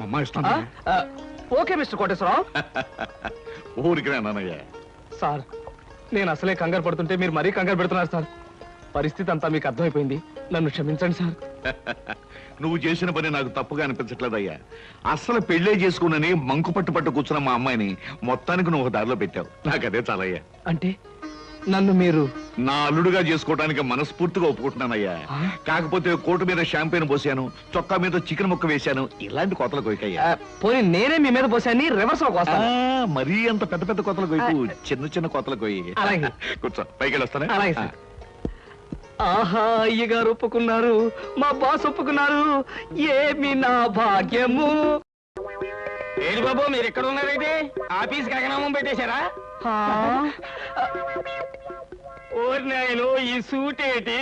S5: అమ్మా ఇస్తాను.
S2: Okay mister Koteswararao.
S5: ఊరికి నాన్నయ్య.
S2: సార్, నేను అసలే కంగారు పడుతుంటే మీరు మరీ కంగారు పెడుతున్నారు సార్. పరిస్థితి అంతా మీకు అర్థమైపోయింది, నన్ను క్షమించండి సార్.
S5: నువ్వు చేసిన పని నాకు తప్పుగా అనిపించట్లేదయ్యా. అసలు పెళ్ళే చేసుకున్నని మంకు పట్టు కూర్చున్న మా అమ్మాయిని మొత్తానికి నువ్వు ఒక దారిలో పెట్టావు. నాకు అదే చాలయ్యా.
S2: అంటే నన్ను మీరు
S5: నా అల్లుడుగా చేసుకోవడానికి మనస్ఫూర్తిగా ఒప్పుకుంటున్నానయ్యా. కాకపోతే కోటు మీద షాంపెయిన్ పోసాను, చొక్కా మీద చికెన్ ముక్క వేశాను, ఇలాంటి కోతలు కొయ్యకయ్యా.
S2: పోనీ నేనే మీ మీద పోసాన్ని రివర్స్ లో కోస్తాను.
S5: మరీ అంత పెద్ద పెద్ద కోతలు కొయ్యకు, చిన్న కోతలు కొయ్యి.
S2: అలాగే.
S5: కూర్చో, పైకి వెళ్ళొస్తానే.
S2: అలాగే సార్. ఆహా, అయ్యగారు ఒప్పుకున్నారు, మా బాస్ ఒప్పుకున్నారు, ఏమి నా భాగ్యము.
S4: ఏడు బాబు మీరు ఎక్కడ ఉన్నారైతే ఆఫీస్ గగనామం పెట్టేశారా? ఓరి నాయను, ఈ సూట్ ఏంటి,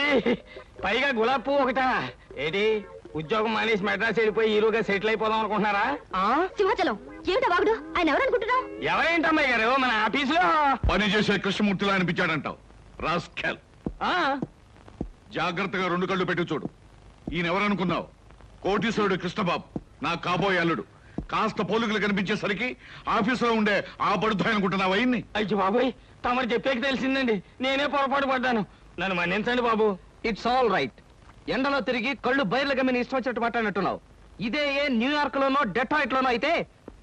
S4: పైగా గులాబ్ పువ్వు ఒకటా ఏంటి? ఉద్యోగం మానేసి మెడ్రాస్ వెళ్ళిపోయి హీరోగా సెటిల్ అయిపోదాం అనుకుంటున్నారా?
S1: సింహాచలం ఏమిటా వాగుడు? ఆయన ఎవరనుకుంటున్నావు?
S4: ఎవరేంటమ్మాయి గారు, మన ఆఫీసులో
S5: పని చేసే కృష్ణమూర్తిలా అనిపించాడంటావు. రాస్కెల్, జాగ్రత్తగా 2 కళ్ళు పెట్టి చూడు. ఈయన ఎవరనుకున్నావు? కోటీశ్వరుడు కృష్ణబాబు, నా కాబోయే అల్లుడు. కాస్త పోలికలు కనిపించేసరికి ఆఫీసులో ఉండే ఆ పడుతాయి అనుకుంటున్నావు అయ్యింది.
S4: అయ్యో బాబోయ్, తమరు చెప్పేకి తెలిసిందండి, నేనే పొరపాటు పడ్డాను, నన్ను మన్నించండి బాబు.
S2: It's all right. ఎండలో తిరిగి కళ్ళు బయర్లు గమ్మిని ఇష్టం వచ్చినట్టు మాట్లాడినట్టున్నావు. ఇదే ఏ న్యూయార్క్ లోనో డెట్రాయిట్ లోనో అయితే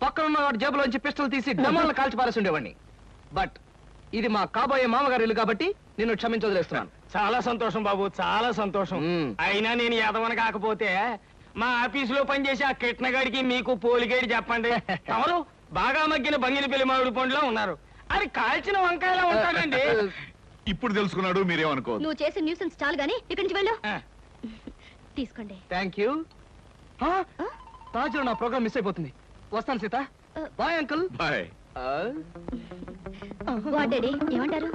S2: పక్కనున్న వాడి జేబులోంచి పిస్టల్ తీసి డమాలను కాల్చి పారేసి ఉండేవాడిని. బట్ ఇది మా కాబోయే మామగారి ఇల్లు కాబట్టి నిన్ను క్షమించి వదిలేస్తున్నాను.
S4: చాలా సంతోషం బాబు, చాలా సంతోషం. అయినా నేను ఎదవని కాకపోతే మా ఆఫీసులో పనిచేసే ఆ కిట్నగాడికి మీకు పోలిగేడి చెప్పండి. తమరు బాగా మగ్గిన బంగిని పెళ్లి మామిడి పండులో ఉన్నారు, అది కాల్చిన వంకాయలా ఉంటాడండి.
S5: ఇప్పుడు తెలుసుకున్నాడు, మీరేమనుకోవద్దు.
S1: నువ్వు చేసే న్యూసెన్స్ చాలు గానీ ఇక్కడి నుంచి వెళ్ళు. తీసుకోండి.
S2: Thank you. తాజులో నా ప్రోగ్రామ్ మిస్ అయిపోతుంది. వస్తాను Sita. Bye uncle.
S5: Bye.
S1: What daddy ఏమంటారు?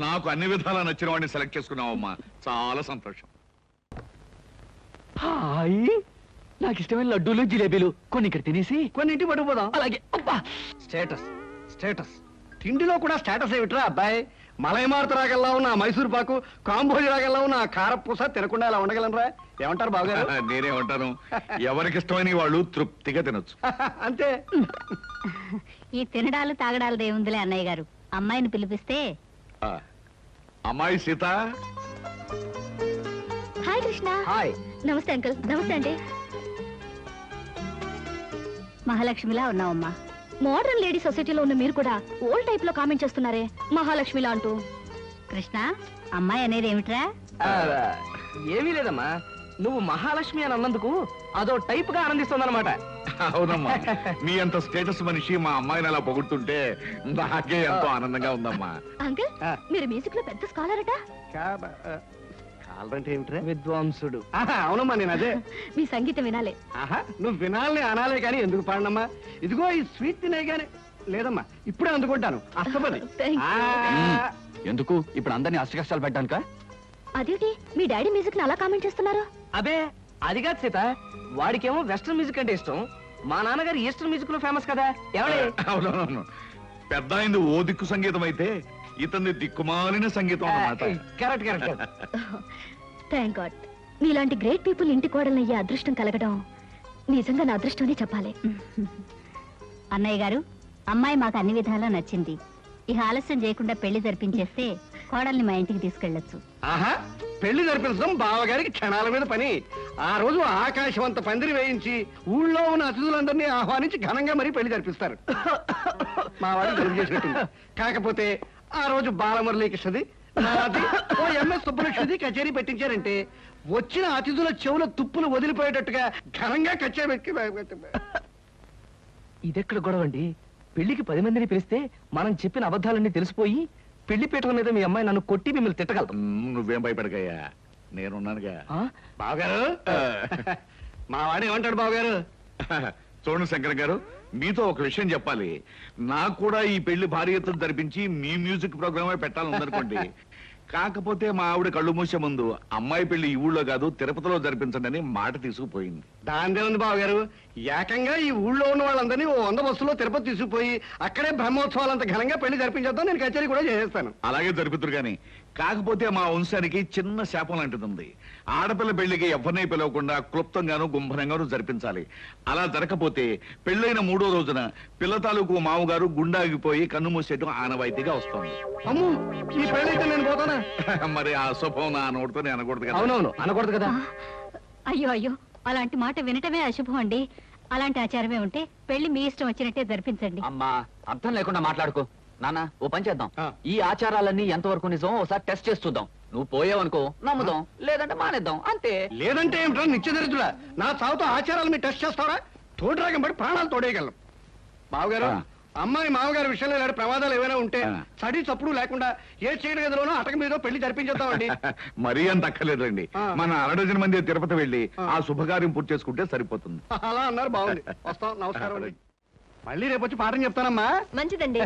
S5: నాకు అన్ని విధాలా నచ్చిన వాడిని సెలెక్ట్ చేసుకున్నావమ్మా, చాలా సంతోషం.
S2: హాయ్, నాకు ఇష్టమైన లడ్డూలు జిలేబీలు కొన్ని ఇక్కడ తినేసి
S3: కొన్ని ఇంటి పట్టుకుపోదాం.
S2: అలాగే. అబ్బా, స్టేటస్ స్టేటస్.
S3: తిండిలో కూడా స్టేటస్ ఏమిట్రా అబ్బాయి? మలైమారుత రాగల్లా ఉన్న మైసూర్ పాకు, కాంబోజి రాగల్లా ఉన్న కారపూస తినకుండా ఇలా ఉండగలనరా? ఏమంటారు బావగారు?
S5: నేనేమంటాను, ఎవరికి ఇష్టమైన వాళ్ళు తృప్తిగా తినొచ్చు.
S3: అంతే.
S6: ఈ తినడాలు తాగడాలు దేవుందిలే అన్నయ్య గారు. అమ్మాయిని పిలిపిస్తే.
S5: ఆ, అమ్మాయి సీత.
S1: హాయ్ కృష్ణ.
S2: హాయ్.
S1: నమస్తే అంకుల్. నమస్తే అండి.
S6: మహాలక్ష్మిలా ఉన్నావమ్మా.
S1: మోడర్న్ లేడీ సొసైటీలో ఉన్న మీరు కూడా ఓల్డ్ టైప్ లో కామెంట్ చేస్తున్నారే మహాలక్ష్మిలా అంటూ.
S6: కృష్ణ, అమ్మాయి అనేది ఏమిట్రా?
S2: ఏమీ లేదమ్మా, నువ్వు మహాలక్ష్మి అని అన్నందుకు అదో టైప్ గా ఆనందిస్తుందన్నమాట.
S5: అవునమ్మా, మీ అంత స్టేటస్ మనిషి మా అమ్మాయిని అలా పొగుడుతుంటే నాకే ఎంతో ఆనందంగా ఉందమ్మా.
S1: అంకుల్ మీరు మ్యూజిక్ లో పెద్ద స్కాలర్ అట.
S3: కాలంటే ఏమిట్రా?
S2: విద్వాంసుడు.
S3: అవునమ్మా, నేను అదే.
S1: మీ సంగీతం వినాలే.
S3: ఆహా, నువ్వు వినాలని అనాలే కానీ ఎందుకు పాడనమ్మా? ఇదిగో ఈ స్వీట్ తినే గానీ. లేదమ్మా, ఇప్పుడే అందుకుంటాను. అస్తపది.
S1: Thank
S3: ఎందుకు ఇప్పుడు అందరినీ అష్ట కష్టాలు పెట్టానుక?
S1: అదేంటి మీ డాడీ మ్యూజిక్ ని అలా కామెంట్ చేస్తున్నారు?
S2: అబే అది కాదు సీత, వాడికేమో వెస్ట్రన్ మ్యూజిక్ అంటే ఇష్టం, మా నాన్నగారు ఈస్టర్న్ మ్యూజిక్ లో ఫేమస్ కదా. ఎవడే?
S5: అవునవును, పెద్ద అయింది ఓ దిక్కు సంగీతం అయితే ఇతన్ని దిక్కుమాలిన సంగీతం అన్నమాట.
S2: Correct correct.
S1: థ్యాంక్ గాడ్, మీలాంటి గ్రేట్ పీపుల్ ఇంటి కోడలు అయ్యే అదృష్టం కలగడం నిజంగా నా అదృష్టం చెప్పాలి.
S6: అన్నయ్య గారు, అమ్మాయి మాకు అన్ని విధాలా నచ్చింది. ఇక ఆలస్యం చేయకుండా పెళ్లి జరిపించేస్తే కోడల్ని మా ఇంటికి తీసుకెళ్లొచ్చు.
S3: ఆహా, పెళ్లి జరిపించడం బావగారికి క్షణాల మీద పని. ఆ రోజు ఆకాశవంత పందిరి వేయించి ఊళ్ళో ఉన్న అతిథులందరినీ ఆహ్వానించి ఘనంగా మరీ పెళ్లి జరిపిస్తారు. మా వాడు జరుపు చేసినట్టుంది. కాకపోతే ఆ రోజు బాలమురళీకృష్ణది, నాది, ఓ ఎంఎస్ సుబ్బలక్ష్మిది కచేరీ పెట్టించారంటే వచ్చిన అతిథుల చెవుల తుప్పులు వదిలిపోయేటట్టుగా ఘనంగా కచేరీ పెట్టి.
S2: ఇదెక్కడ గొడవ అండి? పెళ్లికి 10 మందిని పిలిస్తే మనం చెప్పిన అబద్ధాలన్నీ తెలిసిపోయి పెళ్లి పీటల మీద మీ అమ్మాయి నన్ను కొట్టి మిమ్మల్ని తిట్టగలదు.
S5: నువ్వేం భయపడకయ్యా, నేనున్నానుగా.
S3: బావగారు, మా వాడు ఏమంటాడు బావగారు?
S5: చూడండి శంకర్ గారు, మీతో ఒక విషయం చెప్పాలి. నాకు కూడా ఈ పెళ్లి భారీ ఎత్తున జరిపించి మీ మ్యూజిక్ ప్రోగ్రామే పెట్టాలని ఉందనుకోండి. కాకపోతే మా ఆవిడ కళ్ళు మూసే ముందు అమ్మాయి పెళ్లి ఈ ఊళ్ళో కాదు తిరుపతిలో జరిపించండి అని మాట తీసుకుపోయింది.
S3: దాందే ఉంది బావగారు, ఏకంగా ఈ ఊళ్ళో ఉన్న వాళ్ళందరినీ ఓ 100 బస్సులో తిరుపతి తీసుకుపోయి అక్కడే బ్రహ్మోత్సవాలంత ఘనంగా పెళ్లి జరిపించేద్దాం. నేను కచేరీ కూడా చేసేస్తాను.
S5: అలాగే జరుపుతురు గాని, కాకపోతే మా వంశానికి చిన్న శాపం లాంటిది ఉంది. ఆడపిల్ల పెళ్లికి ఎవరిని పిలవకుండా క్లుప్తంగాను గుంభనంగాను జరిపించాలి. అలా జరగకపోతే పెళ్ళైన 3వ రోజున పిల్ల తాలూకు మామగారు గుండాగిపోయి కన్ను మూసేయడం ఆనవాయితీగా వస్తుంది.
S3: అమ్ము, ఈ పెళ్ళైతే నేను పోతానా?
S5: మరి ఆ శుభం నా నోటితో అనకూడదు కదా.
S2: అవునవును అనకూడదు కదా.
S1: అయ్యో అయ్యో,
S6: అలాంటి మాట వినటమే అశుభం అండి. అలాంటి ఆచారమే ఉంటే పెళ్లి మీ ఇష్టం వచ్చినట్టే జరిపించండి.
S7: అమ్మా అర్థం లేకుండా మాట్లాడుకో. నాన్న ఓ పని చేద్దాం,
S3: ఆ.
S7: ఈ ఆచారాలన్నీ ఎంతవరకు నిజం ఒకసారి టెస్ట్ చేసి చూద్దాం. నువ్వు పోయావనుకో నమ్ముదాం, లేదంటే మానేద్దాం అంతే.
S3: లేదంటే ఏమిట్రా నిత్యదరిద్రుడా, నా చావుతో ఆచారాలు మీరు టెస్ట్ చేస్తారా? తోడురాగం పడి ప్రాణాలు తోడేయగలం. బావగారు, అమ్మాయి మామగారి విషయంలో ఇలాంటి ప్రమాదాలు ఏమైనా ఉంటే చడి చప్పుడు లేకుండా ఏ చీకటి గదిలోనో అటక మీద పెళ్లి జరిపించేద్దామండి.
S5: మరీ అంత అక్కర్లేదండి. మన 100 మంది తిరుపతి వెళ్ళి ఆ శుభకార్యం పూర్తి చేసుకుంటే సరిపోతుంది.
S3: అలా అన్నారు, బాగుంది. వస్తాం, నమస్కారం. మళ్ళీ రేపు వచ్చి పాఠం చెప్తానమ్మా.
S1: మంచిదండి.